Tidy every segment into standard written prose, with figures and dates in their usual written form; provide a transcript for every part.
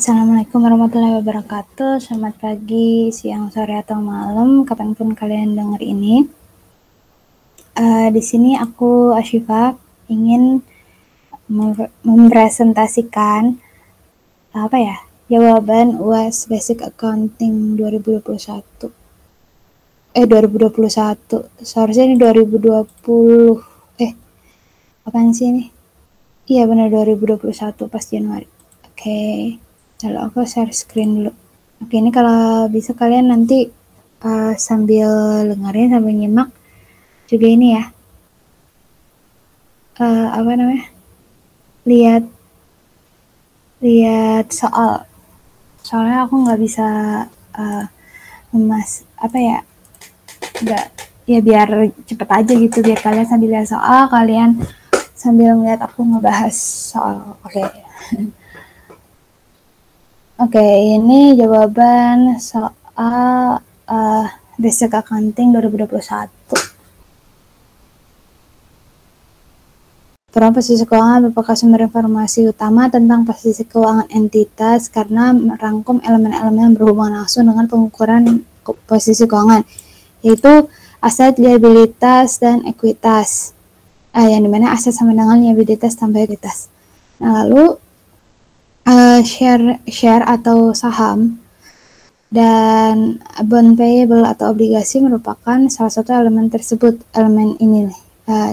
Assalamualaikum warahmatullahi wabarakatuh. Selamat pagi, siang, sore, atau malam, kapanpun kalian dengar ini. Di sini aku Ashifa ingin mempresentasikan jawaban UAS Basic Accounting 2021. 2021. Seharusnya ini 2020. Apaan sih ini? Iya benar 2021 pas Januari. Oke. Lalu aku share screen dulu. Oke, ini kalau bisa kalian nanti sambil dengerin, sambil nyimak juga ini ya. Lihat soal. Soalnya aku nggak bisa biar cepet aja gitu, biar kalian sambil lihat soal, kalian sambil ngeliat aku ngebahas soal. Oke, ini jawaban soal Basic Accounting 2021. Peran posisi keuangan merupakan sumber informasi utama tentang posisi keuangan entitas karena merangkum elemen-elemen yang berhubungan langsung dengan pengukuran posisi keuangan, yaitu aset, liabilitas, dan ekuitas. Yang dimana aset sama dengan liabilitas tambah ekuitas. Nah, lalu share atau saham dan bond payable atau obligasi merupakan salah satu elemen tersebut. Elemen ini nih,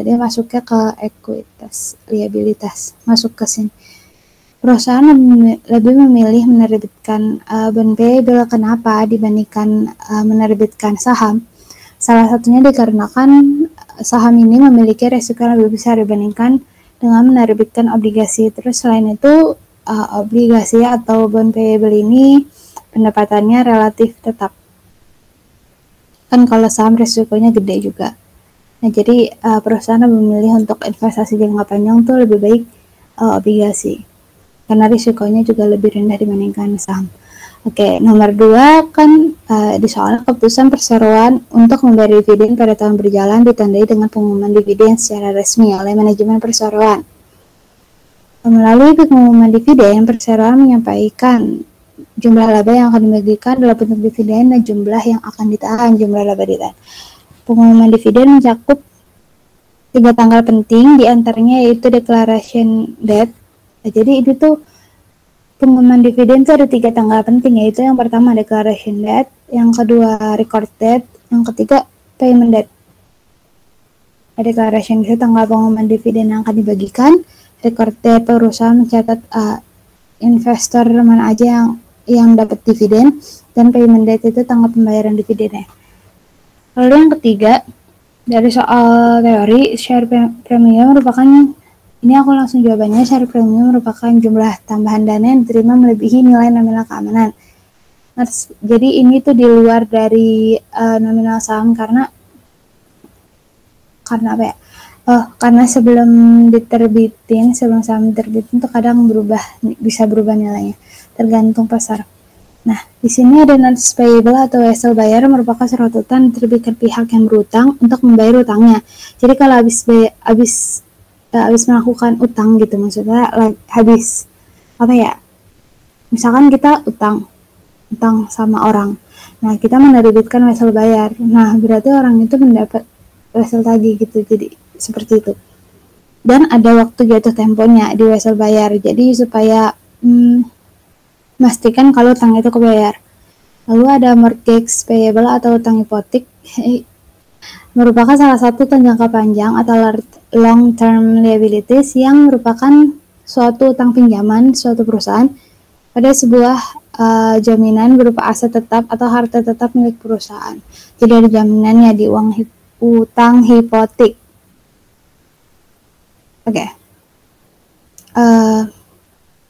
dia masuknya ke ekuitas, liabilitas, masuk ke sini. Perusahaan lebih memilih menerbitkan bond payable kenapa dibandingkan menerbitkan saham? Salah satunya dikarenakan saham ini memiliki resiko yang lebih besar dibandingkan dengan menerbitkan obligasi. Terus selain itu obligasi atau bond payable ini pendapatannya relatif tetap. Kan kalau saham resikonya gede juga. Nah, jadi perusahaan memilih untuk investasi jangka panjang tuh lebih baik obligasi. Karena risikonya juga lebih rendah dibandingkan saham. Oke, nomor 2 kan di soal keputusan perseroan untuk membayar dividen pada tahun berjalan ditandai dengan pengumuman dividen secara resmi oleh manajemen perseroan. Melalui pengumuman dividen, perseroan menyampaikan jumlah laba yang akan dibagikan dalam bentuk dividen dan jumlah yang akan ditahan, jumlah laba ditahan. Pengumuman dividen mencakup 3 tanggal penting, diantaranya yaitu declaration date. Jadi itu tuh pengumuman dividen itu ada 3 tanggal penting, yaitu yang pertama declaration date, yang kedua record date, yang ketiga payment date. Declaration itu tanggal pengumuman dividen yang akan dibagikan, record date perusahaan mencatat investor mana aja yang dapat dividen, dan payment date itu tanggal pembayaran dividennya. Lalu yang ketiga, dari soal teori, share premium merupakan, ini aku langsung jawabannya, share premium merupakan jumlah tambahan dana yang diterima melebihi nilai nominal keamanan. Nah, jadi ini tuh di luar dari nominal saham karena karena sebelum saham diterbitin tuh kadang bisa berubah nilainya, tergantung pasar. Nah, di sini ada notes payable atau wesel bayar merupakan surat utang diterbitkan pihak yang berutang untuk membayar utangnya. Jadi kalau habis melakukan utang gitu, maksudnya habis misalkan kita utang sama orang. Nah, kita menerbitkan wesel bayar. Nah, berarti orang itu mendapat wesel tagih gitu. Jadi seperti itu. Dan ada waktu jatuh temponya di wesel bayar. Jadi supaya memastikan kalau utang itu kebayar. Lalu ada mortgage payable atau utang hipotek, merupakan salah satu utang jangka panjang atau long term liabilities yang merupakan suatu utang pinjaman suatu perusahaan pada sebuah jaminan berupa aset tetap atau harta tetap milik perusahaan. Jadi ada jaminannya di utang hipotek. Oke.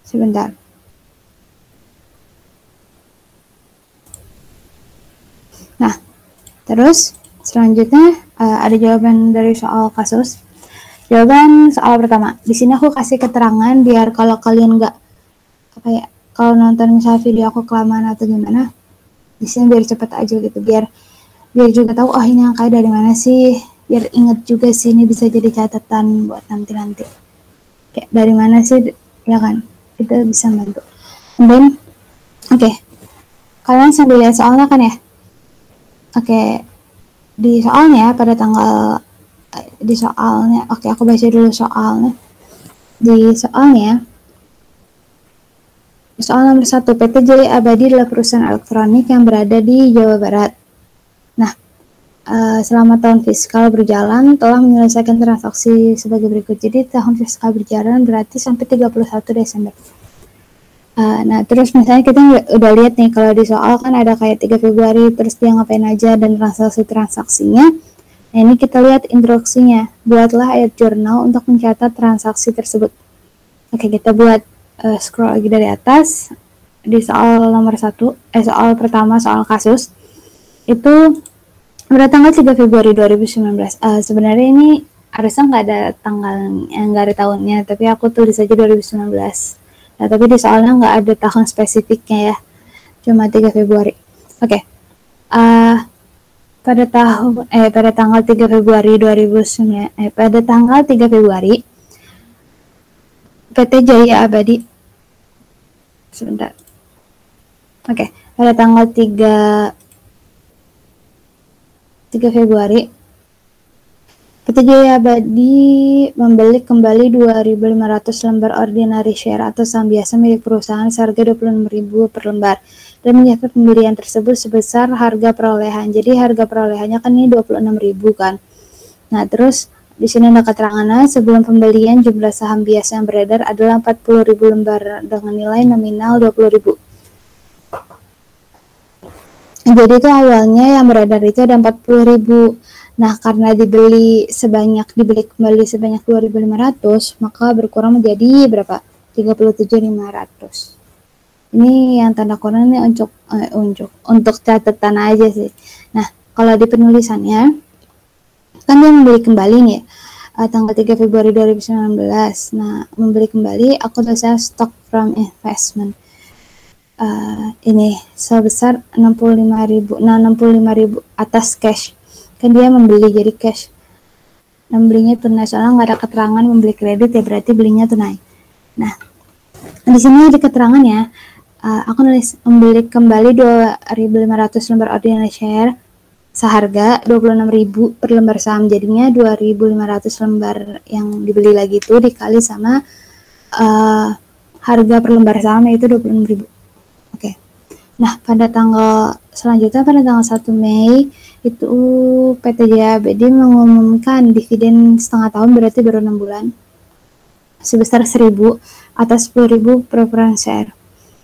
Sebentar. Nah, terus selanjutnya ada jawaban dari soal kasus. Jawaban soal pertama. Di sini aku kasih keterangan biar kalau kalian nggak kalau nonton misalnya video aku kelamaan atau gimana, di sini biar cepet aja gitu, biar juga tahu ini angkanya dari mana sih, biar inget juga sih, ini bisa jadi catatan buat nanti kayak dari mana sih, ya kan, itu bisa bantu. Dan Oke, kalian sambil lihat soalnya kan ya. Oke, di soalnya pada tanggal di soalnya, oke aku baca dulu soalnya. Di soalnya, soal nomor 1, PT Jaya Abadi adalah perusahaan elektronik yang berada di Jawa Barat. Nah, selama tahun fiskal berjalan telah menyelesaikan transaksi sebagai berikut. Jadi tahun fiskal berjalan berarti sampai 31 Desember. Nah, terus misalnya kita udah lihat nih kalau di soal kan ada kayak 3 Februari, terus dia ngapain aja dan transaksinya. Nah, ini kita lihat instruksinya. Buatlah ayat jurnal untuk mencatat transaksi tersebut. Oke, kita buat scroll lagi dari atas. Di soal nomor 1, soal pertama, soal kasus, itu pada tanggal 3 Februari 2019. Sebenarnya ini harusnya nggak ada tanggal, nggak ada tahunnya, tapi aku tulis aja 2019. Nah, tapi di soalnya nggak ada tahun spesifiknya ya, cuma 3 Februari. Oke. Pada tanggal 3 Februari 2009, pada tanggal 3 Februari PT Jaya Abadi sebentar. Oke, pada tanggal 3 Februari PT Jaya Abadi membeli kembali 2.500 lembar ordinary share atau saham biasa milik perusahaan seharga 26.000 per lembar dan mencatat pembelian tersebut sebesar harga perolehan. Jadi harga perolehannya kan ini 26.000 kan. Nah, terus di sini ada keterangannya, sebelum pembelian jumlah saham biasa yang beredar adalah 40.000 lembar dengan nilai nominal 20.000. Jadi itu awalnya yang beredar itu ada 40.000. Nah, karena dibeli kembali sebanyak 2.500, maka berkurang menjadi berapa? 37.500. Ini yang tanda kurang ini untuk catatan aja sih. Nah, kalau di penulisannya kan dia membeli kembali nih tanggal 3 Februari 2019. Nah, membeli kembali aku tulisnya stock from investment. Ini sebesar 65.000. Nah, 65.000 atas cash. Kan dia membeli jadi cash. Dan belinya tunai, soalnya nggak ada keterangan membeli kredit ya, berarti belinya tunai. Nah, di sini ada keterangannya. Aku nulis membeli kembali 2.500 lembar ordinary share seharga 26.000 per lembar saham. Jadinya 2.500 lembar yang dibeli lagi itu dikali sama harga per lembar saham yaitu 26.000. Oke. Nah, pada tanggal selanjutnya pada tanggal 1 Mei itu PT Jaya Abadi mengumumkan dividen setengah tahun, berarti baru 6 bulan, sebesar 1.000 atas 10.000 preference share.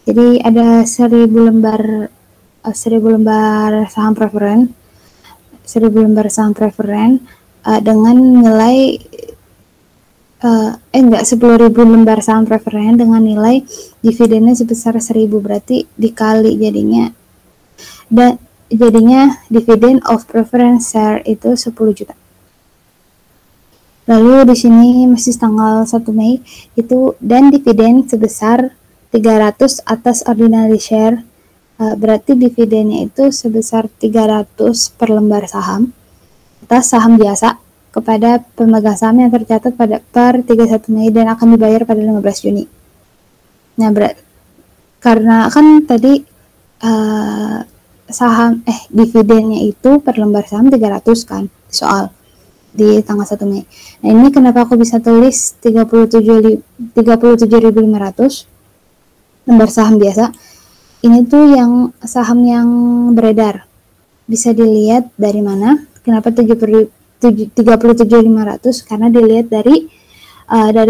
Jadi ada 1.000 lembar saham preferen, 1.000 lembar saham preferen dengan nilai 10.000 lembar saham preferen dengan nilai dividennya sebesar 1.000, berarti dikali jadinya dividen of preference share itu 10 juta. Lalu di sini masih tanggal 1 Mei itu dan dividen sebesar 300 atas ordinary share, berarti dividennya itu sebesar 300 per lembar saham atas saham biasa kepada pemegang saham yang tercatat pada per 31 Mei dan akan dibayar pada 15 Juni. Nah, karena kan tadi dividennya itu per lembar saham 300 kan soal di tanggal 1 Mei. Nah, ini kenapa aku bisa tulis 37.500 lembar saham biasa. Ini tuh yang saham yang beredar. Bisa dilihat dari mana? Kenapa 37.500? Karena dilihat dari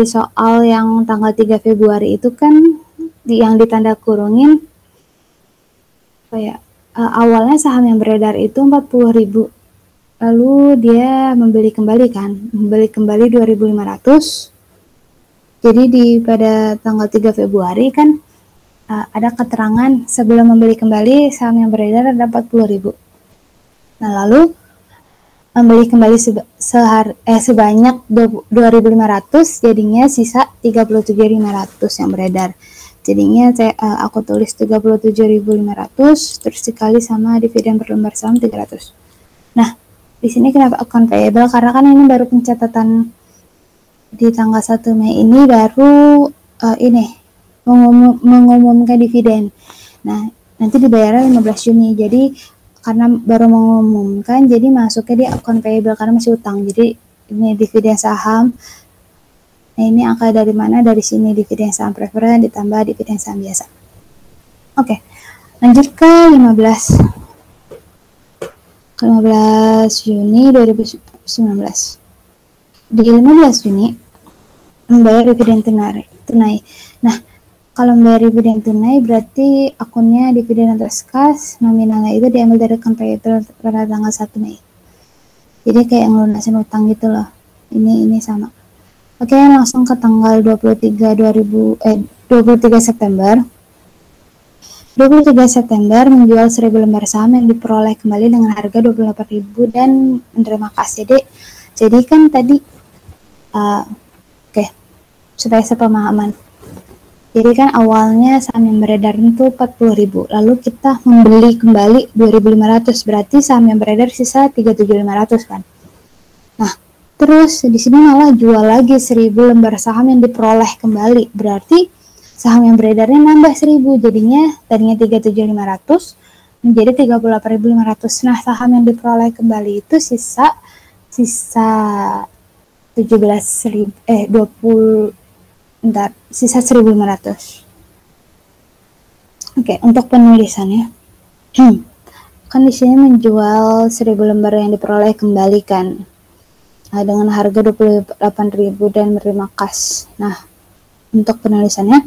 soal yang tanggal 3 Februari itu kan yang ditanda kurungin awalnya saham yang beredar itu 40.000. Lalu dia membeli kembali 2.500. Jadi pada tanggal 3 Februari kan ada keterangan sebelum membeli kembali saham yang beredar ada 40.000. Nah, lalu membeli kembali sebanyak 2.500, jadinya sisa 37.500 yang beredar. Jadinya aku tulis 37.500 terus dikali sama dividen per lembar saham 300. Nah, di sini kenapa account payable? Karena kan ini baru pencatatan di tanggal 1 Mei ini baru mengumumkan dividen. Nah, nanti dibayarnya 15 Juni. Jadi karena baru mengumumkan, jadi masuknya di account payable karena masih utang. Jadi ini dividen saham. Nah, ini angka dari mana? Dari sini dividen saham preferen ditambah dividen saham biasa. Oke, lanjut ke 15 Juni 2019. Di 15 Juni membayar dividen tunai. Nah, kalau membayar dividen tunai berarti akunnya dividen atas kas, nominalnya itu diambil dari account payable pada tanggal 1 Mei. Jadi kayak ngelunasin utang gitu loh. Ini sama. Oke, langsung ke tanggal 23 September. 23 September menjual 1000 lembar saham yang diperoleh kembali dengan harga 28.000 dan menerima kas. Jadi kan tadi supaya sepemahaman. Jadi kan awalnya saham yang beredar itu 40.000, lalu kita membeli kembali 2.500, berarti saham yang beredar sisa 3.500 kan. Nah, terus di sini malah jual lagi 1000 lembar saham yang diperoleh kembali, berarti saham yang beredarnya nambah 1000, jadinya tadinya 3.500 menjadi 38.500. Nah, saham yang diperoleh kembali itu sisa 1.500. Oke, untuk penulisannya kan di sini menjual 1000 lembar yang diperoleh kembali kan, dengan harga 28.000 dan menerima kas. Nah, untuk penulisannya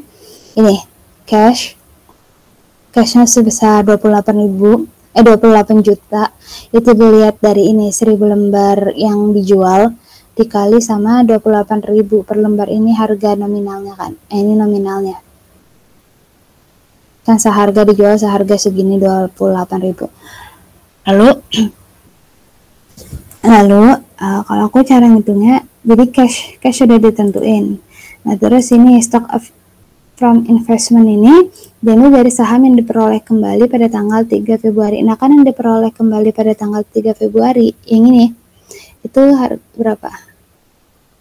ini cashnya sebesar 28 juta. Itu dilihat dari ini 1000 lembar yang dijual dikali sama 28.000 per lembar. Ini harga nominalnya kan, ini nominalnya kan, seharga dijual seharga segini 28.000. Lalu kalau aku cara ngitungnya, jadi cash sudah ditentuin. Nah, terus ini stock from investment ini diambil dari saham yang diperoleh kembali pada tanggal 3 Februari. Nah, kan yang diperoleh kembali pada tanggal 3 Februari yang ini itu berapa?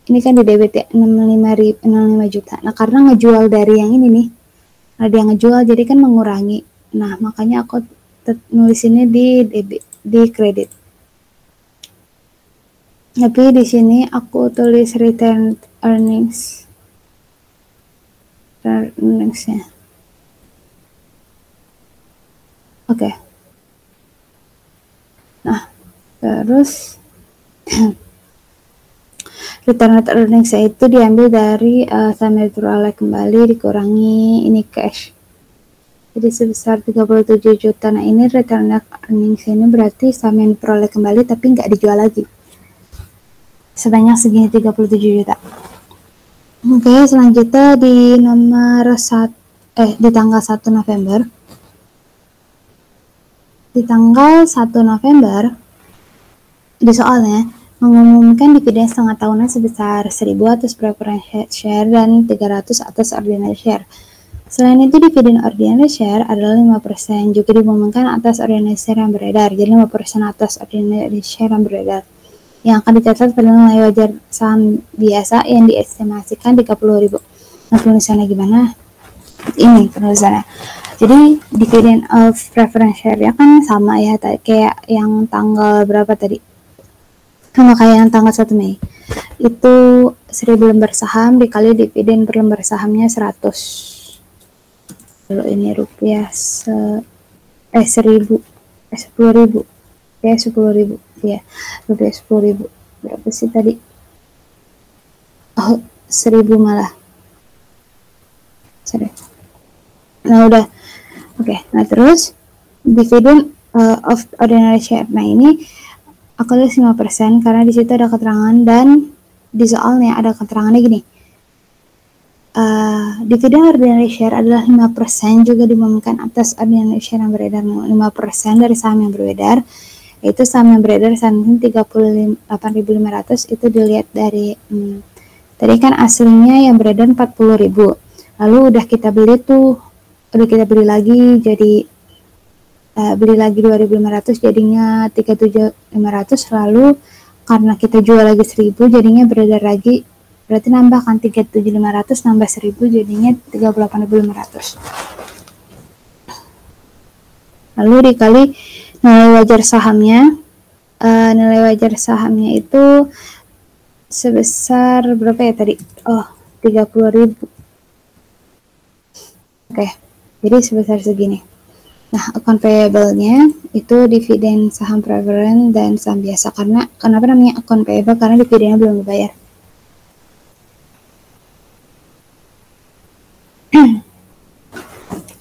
Ini kan di debit ya, 65 juta. Nah, karena ngejual dari yang ini nih, nah dia ngejual jadi kan mengurangi. Nah, makanya aku nulis ini di debit, di kredit. Tapi di sini aku tulis return earningsnya. Oke. Nah, terus return earnings itu diambil dari saham yang diperoleh kembali dikurangi ini cash. Jadi sebesar 37 juta. Nah, ini return earnings ini berarti saham yang diperoleh kembali tapi nggak dijual lagi. Sebanyak segini 37 juta. Oke, selanjutnya di di tanggal 1 November. Di tanggal 1 November di soalnya mengumumkan dividen setengah tahunan sebesar 1.000 atas preference share dan 300 atas ordinary share. Selain itu, dividen ordinary share adalah 5%, juga diumumkan atas ordinary share yang beredar. Jadi 5% atas ordinary share yang beredar yang akan dicatat pada nilai wajar saham biasa yang diestimasikan 30.000. Nah, penulisannya gimana? Ini penulisannya. Jadi dividen of preference share ya kan sama ya kayak yang tanggal berapa tadi? Sama kayak yang tanggal 1 Mei. Itu 1000 lembar saham dikali dividen per lembar sahamnya 100. Kalau ini rupiah 10.000 ya 10.000 ya rupiah 10.000 berapa sih tadi? Oh 1.000 malah. Sorry. Nah udah. Oke, nah terus dividen of ordinary share. Nah ini aku tulis 5% karena di situ ada keterangan dan di soalnya ada keterangannya gini. Dividen ordinary share adalah 5% juga diumumkan atas ordinary share yang beredar. 5% dari saham yang beredar, yaitu saham yang beredar saat ini 38.500. Itu dilihat dari tadi kan aslinya yang beredar 40.000, lalu udah kita beli lagi, jadi beli lagi 2.500 jadinya 3.500, lalu karena kita jual lagi 1.000 jadinya beredar lagi, berarti nambah kan 3.500 nambah 1.000 jadinya 38.500. lalu dikali nilai wajar sahamnya. Nilai wajar sahamnya itu sebesar berapa ya tadi? 30.000. Oke, jadi sebesar segini. Nah, account payable-nya itu dividen saham preference dan saham biasa. Kenapa namanya account payable? Karena dividennya belum dibayar.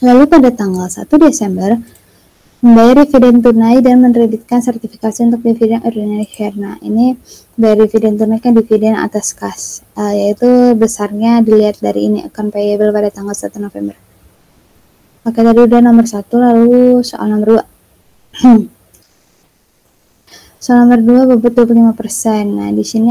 Lalu pada tanggal 1 Desember membayar dividen tunai dan menerbitkan sertifikasi untuk dividen ordinary share. Nah, ini bayar dividen tunai kan dividen atas kas, yaitu besarnya dilihat dari ini account payable pada tanggal 1 November. Oke, tadi udah nomor 1, lalu soal nomor 2. Soal nomor 2 bobot 25%. Nah, di sini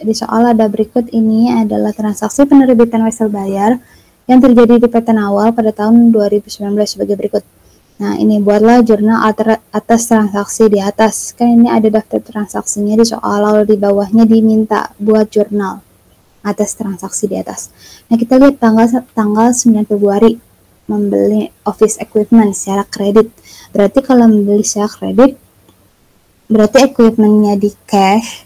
di soal ada berikut ini adalah transaksi penerbitan wesel bayar yang terjadi di PT Nawal pada tahun 2019 sebagai berikut. Nah, ini buatlah jurnal atas transaksi di atas. Kan ini ada daftar transaksinya di soal, lalu di bawahnya diminta buat jurnal atas transaksi di atas. Nah, kita lihat tanggal 9 Februari membeli office equipment secara kredit. Berarti kalau membeli secara kredit, berarti equipmentnya di cash.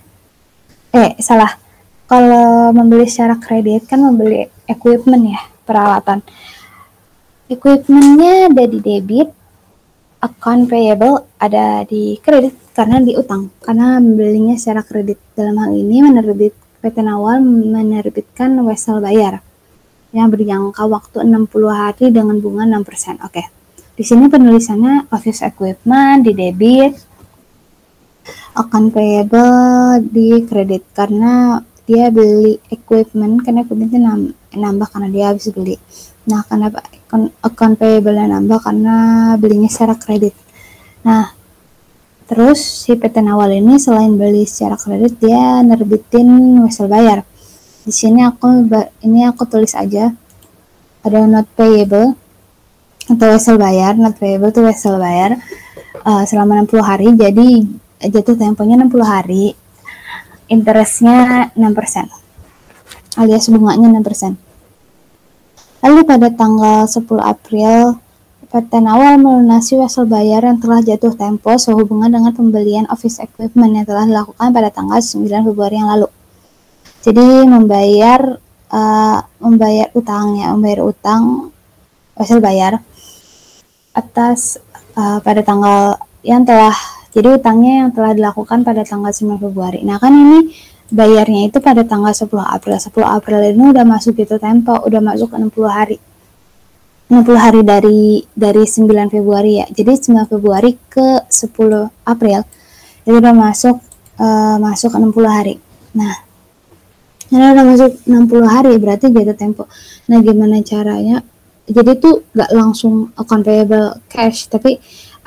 Kalau membeli secara kredit kan membeli equipment ya, peralatan. Equipmentnya ada di debit, account payable ada di kredit karena di utang, karena membelinya secara kredit. Dalam hal ini PT Nawal menerbitkan wesel bayar yang berjangka waktu 60 hari dengan bunga 6%. Oke. Di sini penulisannya office equipment di debit, account payable di kredit karena dia beli equipment, karena equipmentnya nambah karena dia habis beli. Nah, kenapa account payable-nya nambah? Karena belinya secara kredit. Nah, terus si PT Nawal ini selain beli secara kredit, dia nerbitin wesel bayar. Di sini aku tulis aja ada not payable atau wesel bayar. Not payable itu wesel bayar selama 60 hari. Jadi jatuh temponya 60 hari. Interestnya 6%. Alias bunganya 6%. Lalu pada tanggal 10 April PT Nawal melunasi wesel bayar yang telah jatuh tempo sehubungan dengan pembelian office equipment yang telah dilakukan pada tanggal 9 Februari yang lalu. Jadi membayar utang wesel bayar atas pada tanggal yang telah, jadi utangnya yang telah dilakukan pada tanggal 9 Februari. Nah, kan ini bayarnya itu pada tanggal 10 April. 10 April ini udah masuk gitu tempo, udah masuk ke 60 hari. 60 hari dari 9 Februari ya. Jadi 9 Februari ke 10 April itu udah masuk ke 60 hari. Nah, karena udah masuk 60 hari berarti jatuh tempo. Nah, gimana caranya? Jadi tuh gak langsung account payable cash, tapi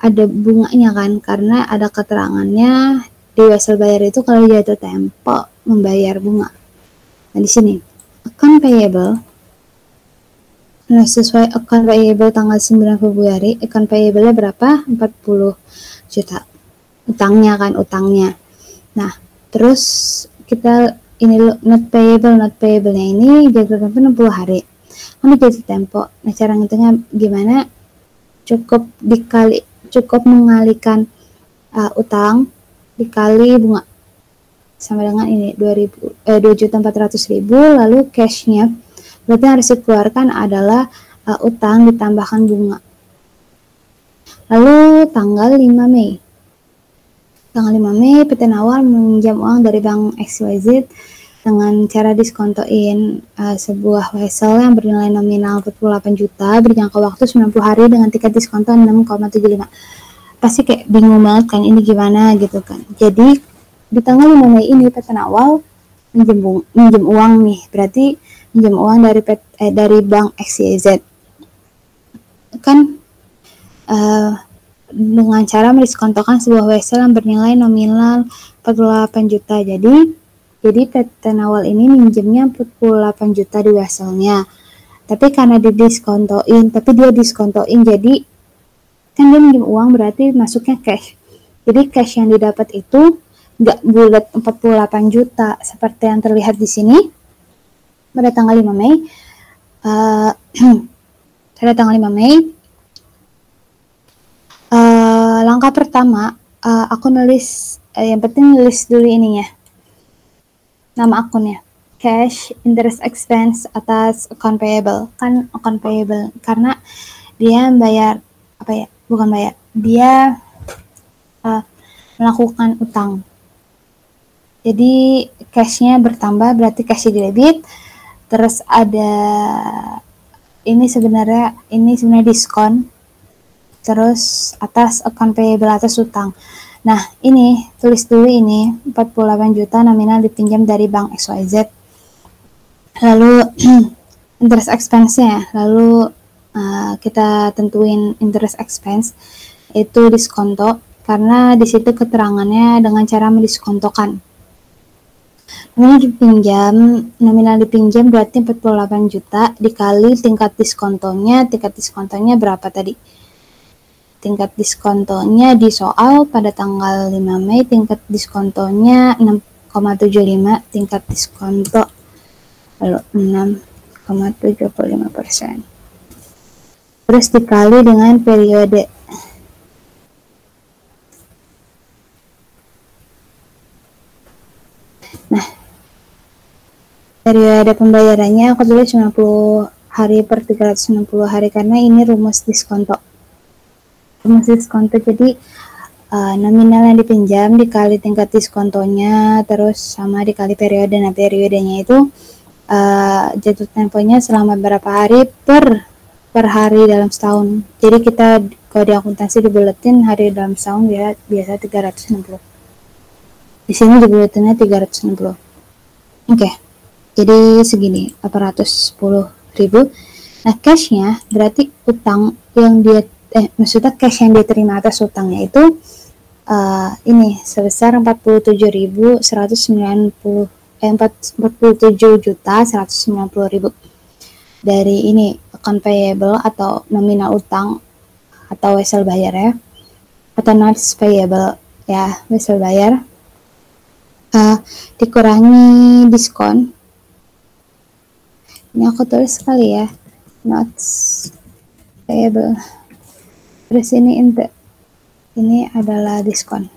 ada bunganya kan, karena ada keterangannya di wesel bayar itu kalau jatuh tempo membayar bunga. Nah, di sini account payable, nah sesuai account payable tanggal 9 Februari, account payable-nya berapa? 40 juta. Utangnya. Nah, terus kita ini not payable-nya ini jatuh tempo 60 hari. Kan jatuh tempo. Nah, cara ngitungnya gimana? Cukup mengalihkan utang dikali bunga sama dengan ini 2.400.000, lalu cashnya berarti harus dikeluarkan adalah utang ditambahkan bunga. Lalu tanggal 5 Mei PT Nawal meminjam uang dari Bank XYZ dengan cara diskontoin sebuah wesel yang bernilai nominal 48 juta berjangka waktu 90 hari dengan tingkat diskonto 6,75. Pasti kayak bingung banget kan, ini gimana gitu kan. Jadi di tanggal 5 Mei ini PT Nawal minjem uang nih, berarti minjem uang dari Bank XYZ kan dengan cara mendiskontokan sebuah wesel yang bernilai nominal 48 juta. Jadi PT Nawal ini minjemnya 48 juta di weselnya. Tapi karena dia diskontoin, jadi kan dia minjem uang berarti masuknya cash. Jadi cash yang didapat itu nggak bulat 48 juta seperti yang terlihat di sini pada tanggal 5 Mei. langkah pertama, aku nulis, yang penting nulis dulu ininya, nama akunnya, cash interest expense atas account payable. Kan account payable karena dia bayar, bukan bayar, dia melakukan utang. Jadi cashnya bertambah, berarti cash di debit. Terus ada ini sebenarnya diskon. Terus atas account payable, atas utang. Nah, ini tulis dulu ini 48 juta nominal dipinjam dari bank XYZ. Lalu interest expense-nya, lalu kita tentuin interest expense itu diskonto, karena di situ keterangannya dengan cara mendiskontokan. Nominal dipinjam berarti 48 juta dikali tingkat diskontonya. Tingkat diskontonya berapa tadi? Tingkat diskontonya di soal pada tanggal 5 Mei, tingkat diskontonya 6,75, tingkat diskonto lalu 6,75%. Terus dikali dengan periode. Nah, periode pembayarannya aku tulis 90 hari per 360 hari karena ini rumus diskonto. Jadi nominal yang dipinjam dikali tingkat diskontonya terus sama dikali periode. Nah, periodenya itu jatuh temponya selama berapa hari per hari dalam setahun. Jadi kita kalau di akuntansi dibuletin hari dalam setahun biasa 360. Di sini dibuletinnya 360. Oke. Jadi segini 810.000. Nah, cashnya berarti utang yang dia maksudnya cash yang diterima atas utangnya itu ini sebesar 47.190.000 dari ini account payable atau nominal utang atau wesel bayar ya, atau notes payable ya, wesel bayar, dikurangi diskon. Ini aku tulis sekali ya, notes payable. Terus ini adalah diskon.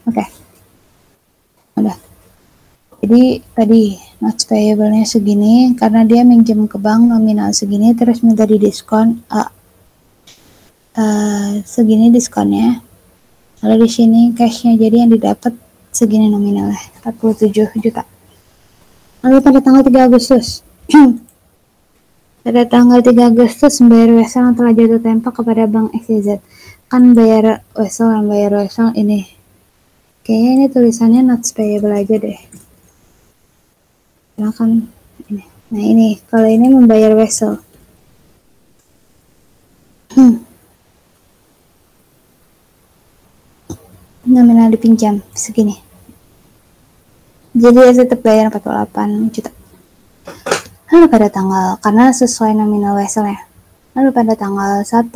Oke. Udah. Jadi tadi notes payable-nya segini karena dia minjem ke bank nominal segini, terus minta di diskon segini diskonnya. Lalu di sini cashnya, jadi yang didapat segini nominalnya 47 juta. Lalu pada tanggal 3 Agustus pada tanggal 3 Agustus membayar wesel telah jatuh tempo kepada Bank XYZ. Kan bayar wesel ini. Kayaknya ini tulisannya notes payable aja deh. Karena kan ini. Nah, ini kalau ini membayar wesel. Nominal dipinjam segini. Jadi tetap bayar 48 juta. Lalu pada tanggal, karena sesuai nominal weselnya, lalu pada tanggal 1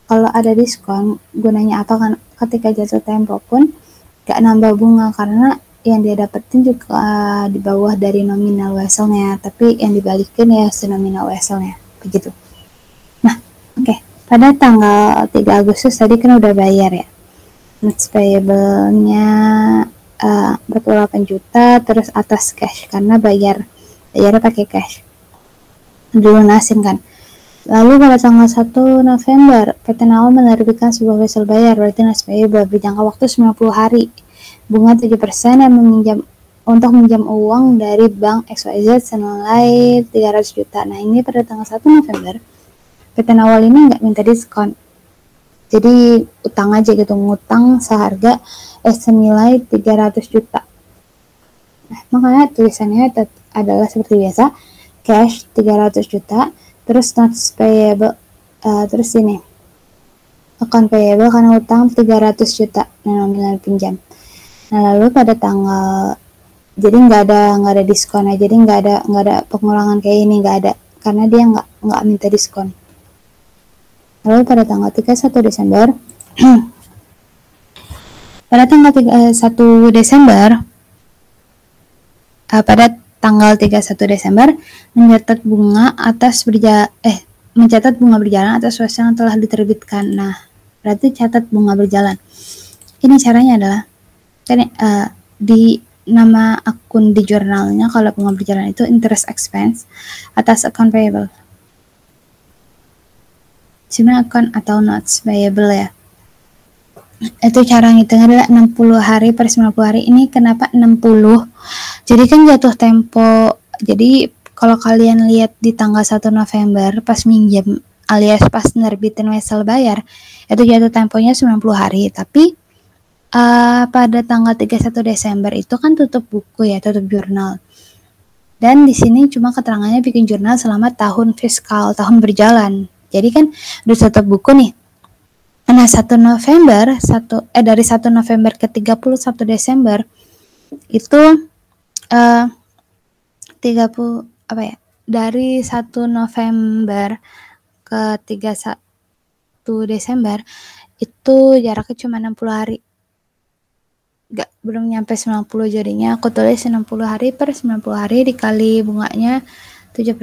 kalau ada diskon, gunanya apa kan? Ketika jatuh tempo pun gak nambah bunga karena yang dia dapetin juga di bawah dari nominal weselnya, tapi yang dibalikin ya senominal weselnya, begitu. Nah, oke. Pada tanggal 3 Agustus tadi kan udah bayar ya, notes payable-nya 48 juta, terus atas cash karena bayarnya pakai cash, dilunasin kan. Lalu pada tanggal 1 November PT Nawa menerbitkan sebuah wesel bayar, berarti notes payable berjangka waktu 90 hari, bunga 7% dan untuk minjam uang dari bank XYZ senilai 300 juta. Nah, ini pada tanggal 1 November PT Nawal ini nggak minta diskon, jadi utang aja gitu, ngutang seharga senilai 300 juta. Nah, makanya tulisannya adalah seperti biasa, cash 300 juta, terus notes payable, terus ini account payable karena utang 300 juta nominal pinjam. Nah, lalu pada tanggal, jadi nggak ada diskonnya, jadi nggak ada pengurangan kayak ini, nggak ada, karena dia nggak minta diskon. Lalu pada tanggal 31 Desember pada tanggal 31 Desember pada tanggal 31 Desember mencatat bunga atas mencatat bunga berjalan atas surat yang telah diterbitkan. Nah, berarti catat bunga berjalan. Ini caranya adalah di nama akun di jurnalnya kalau bunga berjalan itu interest expense atas account payable. Cuma account atau notes payable ya. Itu cara ngitungnya adalah 60 hari per 90 hari. Ini kenapa 60? Jadi kan jatuh tempo. Jadi kalau kalian lihat di tanggal 1 November pas minjem alias pas nerbitin wesel bayar, itu jatuh temponya 90 hari. Tapi pada tanggal 31 Desember itu kan tutup buku ya, tutup jurnal. Dan di sini cuma keterangannya bikin jurnal selama tahun fiskal, tahun berjalan. Jadi kan udah tutup buku nih. Nah, 1 November dari 1 November ke 31 Desember itu 30 apa ya? Dari 1 November ke 31 Desember itu jaraknya cuma 60 hari. Belum nyampe 90, jadinya aku tulis 60 hari per 90 hari dikali bunganya 7%.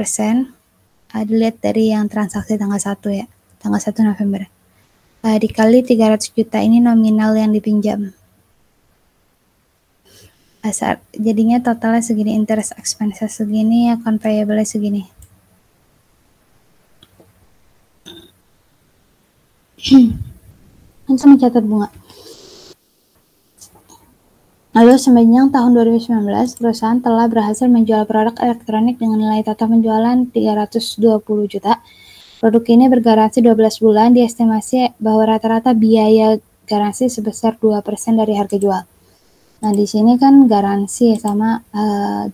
Dilihat dari yang transaksi tanggal 1 ya, tanggal 1 November. Dikali 300 juta, ini nominal yang dipinjam. Jadinya totalnya segini, interest expenses segini, account payable segini. Langsung mencatat bunga. Lalu sepanjang tahun 2019, perusahaan telah berhasil menjual produk elektronik dengan nilai total penjualan 320 juta. Produk ini bergaransi 12 bulan, diestimasi bahwa rata-rata biaya garansi sebesar 2% dari harga jual. Nah, di sini kan garansi sama,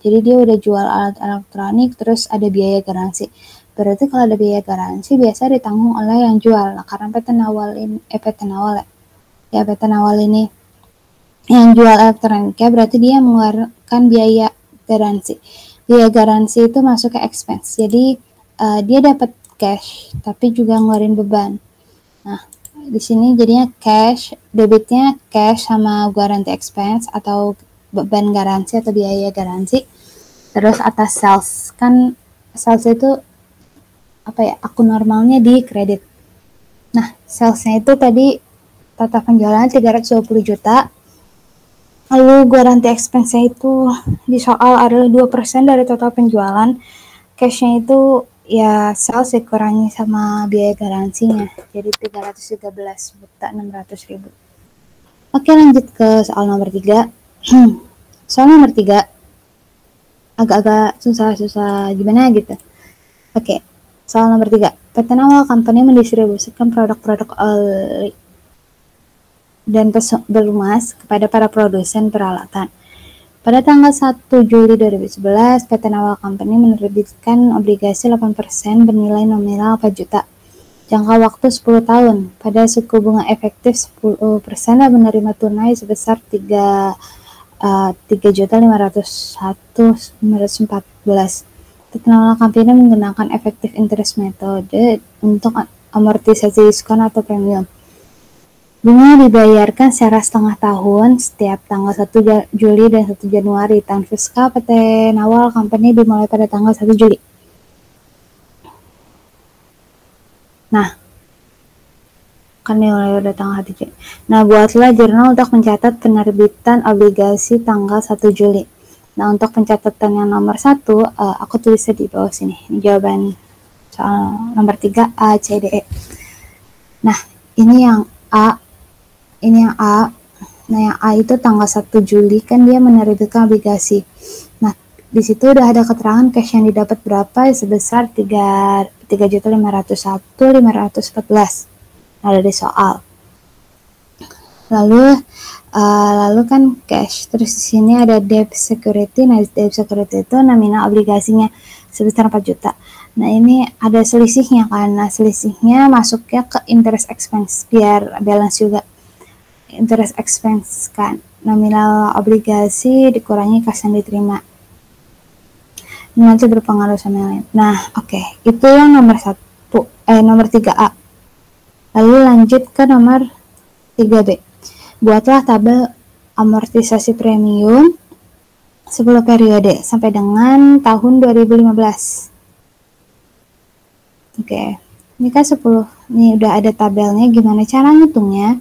jadi dia udah jual alat elektronik, terus ada biaya garansi. Berarti kalau ada biaya garansi, biasa ditanggung oleh yang jual. Nah, karena PT Nawal ini yang jual elektroniknya, berarti dia mengeluarkan biaya garansi. Biaya garansi itu masuk ke expense. Jadi, dia dapat cash, tapi juga ngeluarin beban. Nah, di sini jadinya cash, debitnya cash sama guarantee expense atau beban garansi atau biaya garansi. Terus atas sales, kan sales itu apa ya, akun normalnya di kredit. Nah, salesnya itu tadi total penjualan 320 juta. Lalu guarantee expense-nya itu di soal adalah 2% dari total penjualan. Cash-nya itu ya sales dikurangi sama biaya garansinya, jadi 313.600.000. Oke, lanjut ke soal nomor 3. Soal nomor 3 agak-agak susah gimana gitu. Oke, soal nomor 3. PT Nawal Company mendistribusikan produk-produk oli dan berumas kepada para produsen peralatan. Pada tanggal 1 Juli 2011, PT Nawal Company menerbitkan obligasi 8% bernilai nominal 4 juta. Jangka waktu 10 tahun. Pada suku bunga efektif 10% dan menerima tunai sebesar 3.501.914. PT Nawal Company menggunakan effective interest metode untuk amortisasi diskon atau premium. Bunga dibayarkan secara setengah tahun setiap tanggal 1 Juli dan 1 Januari. Tahun fiskal PT Nawal Company dimulai pada tanggal 1 Juli. Nah, kan dimulai pada tanggal 1 Juli. Nah, buatlah jurnal untuk mencatat penerbitan obligasi tanggal 1 Juli. Nah, untuk pencatatan yang nomor 1, aku tulisnya di bawah sini. Ini jawaban soal nomor 3, A, C, D, E. Nah, ini yang A. Nah, yang A itu tanggal 1 Juli kan dia menerbitkan obligasi. Nah, di situ udah ada keterangan cash yang didapat berapa, sebesar 3.501.514. Ada di soal. Lalu kan cash. Terus di sini ada debt security. Nah, debt security itu nominal obligasinya sebesar 4 juta. Nah, ini ada selisihnya karena selisihnya masuknya ke interest expense biar balance juga. Interest expense kan nominal obligasi dikurangi kas yang diterima, ini nanti berpengaruh sama yang lain. Nah, oke, itu yang nomor 3A. Lalu lanjut ke nomor 3B. Buatlah tabel amortisasi premium 10 periode sampai dengan tahun 2015. Oke, Ini kan 10. Nih udah ada tabelnya, gimana cara ngitungnya?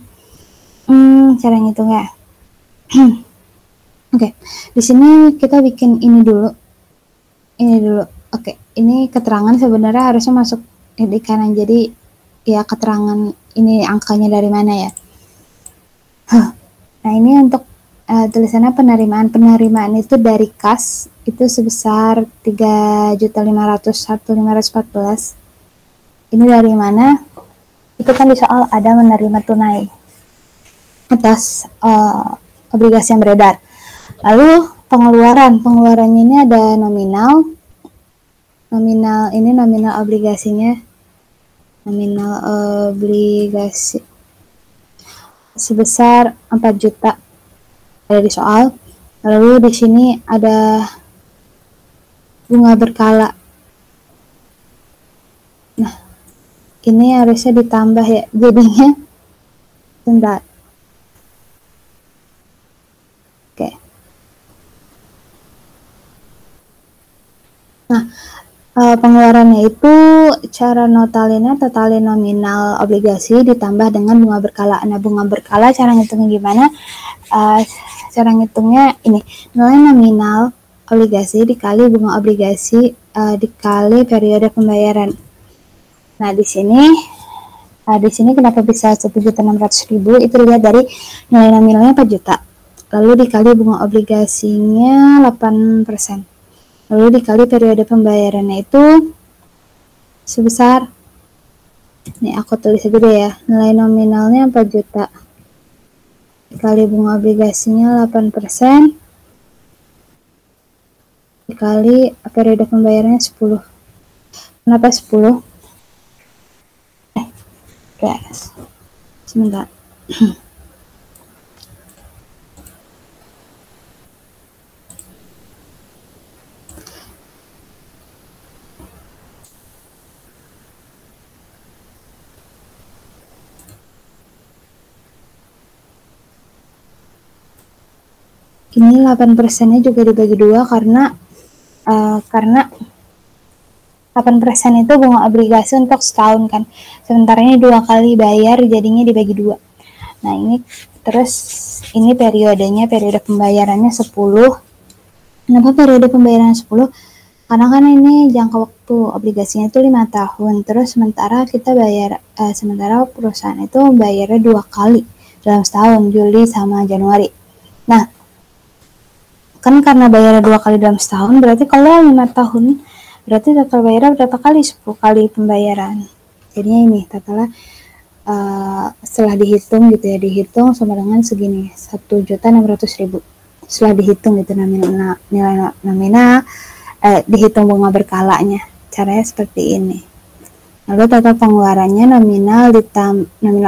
Cara ngitungnya. Oke, di sini kita bikin ini dulu. Oke, ini keterangan sebenarnya harusnya masuk di kanan. Jadi ya keterangan ini angkanya dari mana ya? Nah, ini untuk tulisannya penerimaan itu dari kas itu sebesar 3.501.514. Ini dari mana? Itu kan di soal ada menerima tunai atas obligasi yang beredar. Lalu pengeluarannya ini ada nominal ini nominal obligasinya, nominal obligasi sebesar 4 juta ada di soal. Lalu di sini ada bunga berkala. Nah, ini harusnya ditambah ya, jadinya bentar. Oke. Nah, pengeluarannya itu cara notalinnya totalin nominal obligasi ditambah dengan bunga berkala. Nah, bunga berkala cara ngitungnya gimana? Cara ngitungnya ini, nilai nominal obligasi dikali bunga obligasi dikali periode pembayaran. Nah, di sini kenapa bisa 1.600.000? Itu lihat dari nilai nominalnya 4 juta. Lalu dikali bunga obligasinya 8%. Lalu dikali periode pembayarannya itu sebesar, nih aku tulis aja deh ya, nilai nominalnya 4 juta dikali bunga obligasinya 8% dikali periode pembayarannya 10. Kenapa 10? Guys, sebentar. Ini 8%-nya juga dibagi 2 karena 8% itu bunga obligasi untuk setahun kan. Sementara ini 2 kali bayar jadinya dibagi 2. Nah, ini terus ini periodenya, periode pembayarannya 10. Kenapa periode pembayaran 10? Karena kan ini jangka waktu obligasinya itu 5 tahun. Terus sementara perusahaan itu bayarnya 2 kali dalam setahun, Juli sama Januari. Nah, kan karena bayarnya 2 kali dalam setahun, berarti kalau 5 tahun berarti total bayarnya berapa kali? 10 kali pembayaran. Jadinya ini totalnya setelah dihitung gitu ya, dihitung sama dengan segini, 1.600.000. Setelah dihitung itu nilai nominal dihitung bunga berkalanya. Caranya seperti ini. Lalu total pengeluarannya nominal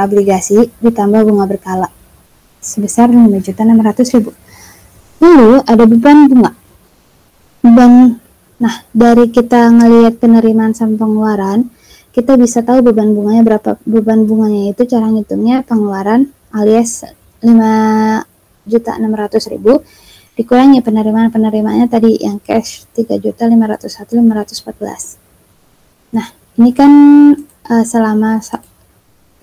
obligasi ditambah bunga berkala sebesar 5.600.000. Lalu ada beban bunga. Nah, dari kita ngelihat penerimaan sama pengeluaran, kita bisa tahu beban bunganya berapa. Beban bunganya itu cara ngitungnya pengeluaran alias 5.600.000 dikurangi penerimaannya tadi yang cash 3.501.514. Nah, ini kan selama 5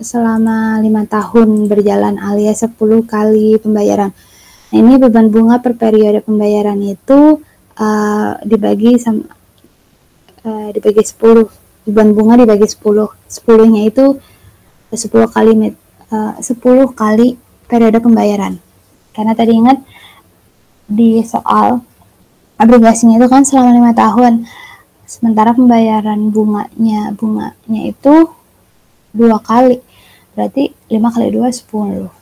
tahun berjalan alias 10 kali pembayaran. Nah, ini beban bunga per periode pembayaran itu dibagi 10. Beban bunga dibagi 10. 10-nya itu 10 kali periode pembayaran. Karena tadi ingat di soal obligasinya itu kan selama 5 tahun. Sementara pembayaran bunganya itu 2 kali. Berarti 5 kali 2 10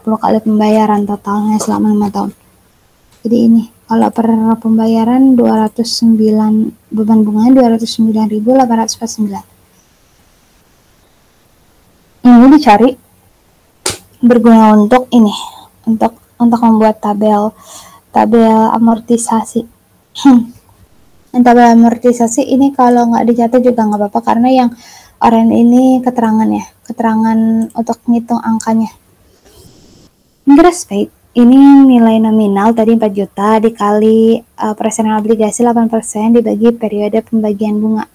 kali pembayaran totalnya selama 5 tahun. Jadi ini kalau per pembayaran 209, beban bunganya 209.849. Ini dicari berguna untuk ini, untuk membuat tabel amortisasi. Tabel amortisasi ini kalau nggak dicatat juga nggak apa-apa karena yang oranye ini keterangan untuk ngitung angkanya. Interest paid ini nilai nominal tadi 4 juta dikali persenan obligasi 8% dibagi periode pembagian bunga.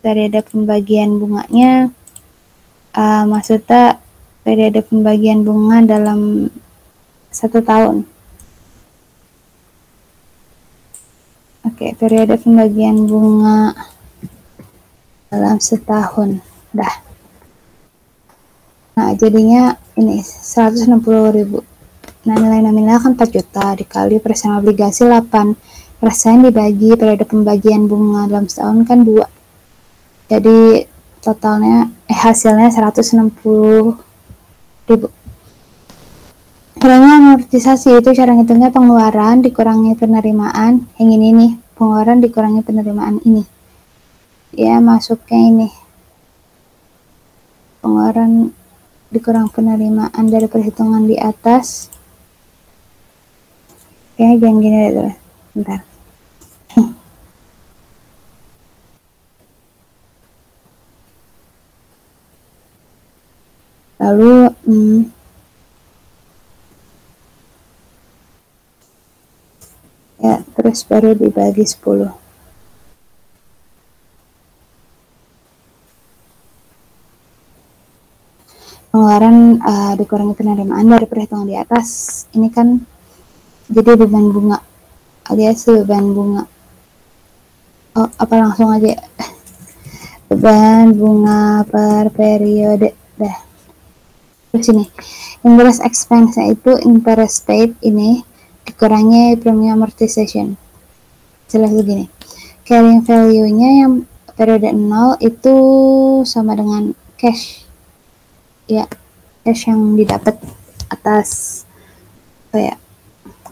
periode pembagian bunganya, maksudnya periode pembagian bunga dalam 1 tahun. Oke, periode pembagian bunga dalam setahun. Dah. Nah, jadinya ini 160.000. Nah, nilai nominal kan 4 juta dikali persen obligasi 8% dibagi periode pembagian bunga dalam setahun kan 2. Jadi totalnya hasilnya 160.000. Caranya amortisasi itu cara ngitungnya pengeluaran dikurangi penerimaan. Yang ini nih, pengeluaran dikurangi penerimaan ini. Ya, masuknya ini. Pengeluaran dikurang penerimaan dari perhitungan di atas. Kayaknya jangan gini deh, bentar. Lalu ya, terus baru dibagi 10. Pengeluaran dikurangi penerimaan dari perhitungan di atas. Ini kan jadi beban bunga alias beban bunga. Oh, apa langsung aja? Beban bunga per periode. Dah. Terus ini, interest expense itu interest paid ini dikurangi premium amortization. Jelas begini. Carrying value-nya yang periode 0 itu sama dengan cash. Ya, cash yang didapat atas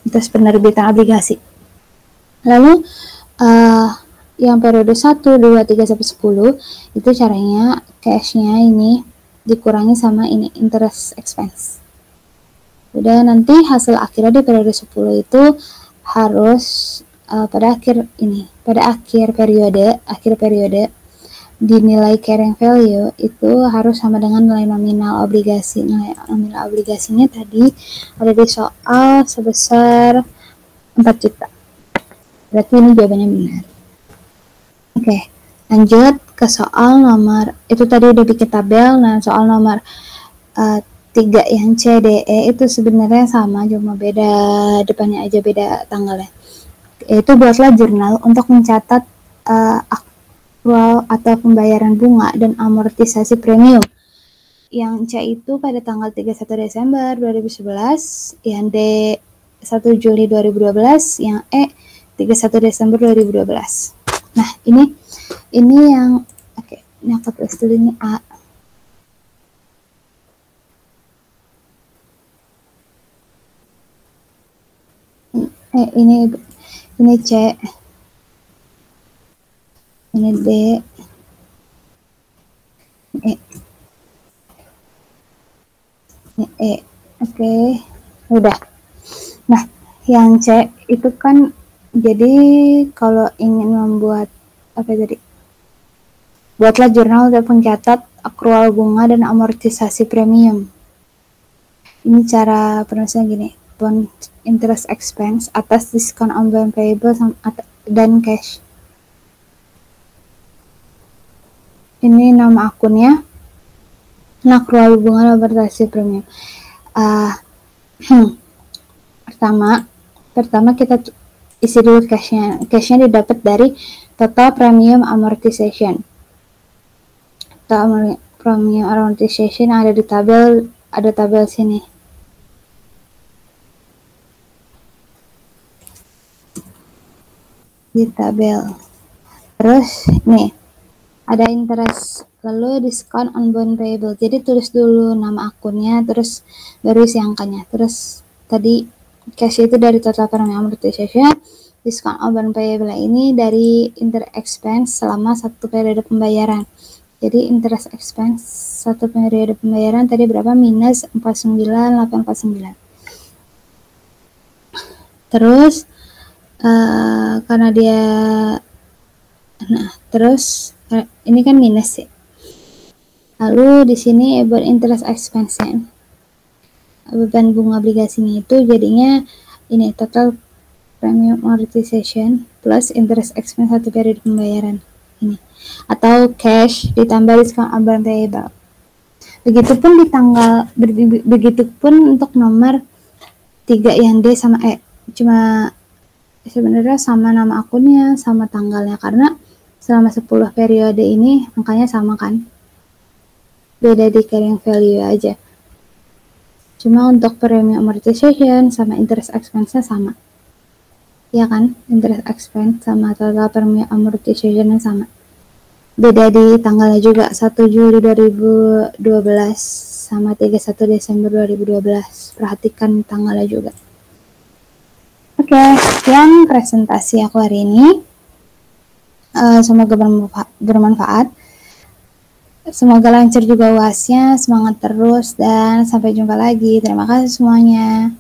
atas penerbitan obligasi. Lalu yang periode 1, 2, 3 sampai 10 itu caranya cashnya ini dikurangi sama ini interest expense. Udah, nanti hasil akhirnya di periode 10 itu harus pada akhir periode dinilai carrying value itu harus sama dengan nilai nominal obligasi. Nilai nominal obligasinya tadi ada di soal sebesar 4 juta. Berarti ini jawabannya benar. Oke, lanjut ke soal nomor, itu tadi udah bikin tabel. Nah, soal nomor 3 yang CDE itu sebenarnya sama, cuma beda depannya aja, beda tanggalnya. Itu buatlah jurnal untuk mencatat akrual atau pembayaran bunga dan amortisasi premium. Yang C itu pada tanggal 31 Desember 2011, yang D 1 Juli 2012, yang E 31 Desember 2012. Nah, ini yang ini aku tulis dulu ini A. Ini C. Ini D. Ini E. Oke. Udah. Nah, yang C itu kan jadi kalau ingin membuat buatlah jurnal untuk mencatat akrual bunga dan amortisasi premium. Ini cara penulisannya gini, bond interest expense atas diskon on bond payable dan cash. Ini nama akunnya, akrual bunga dan amortisasi premium. Pertama kita isi dulu cashnya. Cashnya didapat dari total premium amortization. Total premium amortization ada di tabel sini. Di tabel. Terus nih ada interest, lalu diskon on bond payable. Jadi tulis dulu nama akunnya, terus baru isi angkanya. Terus tadi cash itu dari total premium amortization, diskon on bond payable ini dari interest expense selama 1 periode pembayaran. Jadi interest expense 1 periode pembayaran tadi berapa? Minus 49.849. Terus karena dia terus ini kan minus ya. Lalu di sini buat interest expense-nya, beban bunga obligasinya itu jadinya ini total premium amortization plus interest expense 1 periode pembayaran. ini, atau cash ditambah discount upon payable. Begitupun begitupun untuk nomor 3 yang D sama E. Cuma sebenarnya sama nama akunnya, sama tanggalnya, karena selama 10 periode ini angkanya sama kan. Beda di carrying value aja. Cuma untuk premium amortization sama interest expense-nya sama. Ya kan? Interest expense sama total premium amortization-nya sama. Beda di tanggalnya juga, 1 Juli 2012 sama 31 Desember 2012. Perhatikan tanggalnya juga. Oke, sekian presentasi aku hari ini. Semoga bermanfaat. Semoga lancar juga UASnya, semangat terus, dan sampai jumpa lagi. Terima kasih semuanya.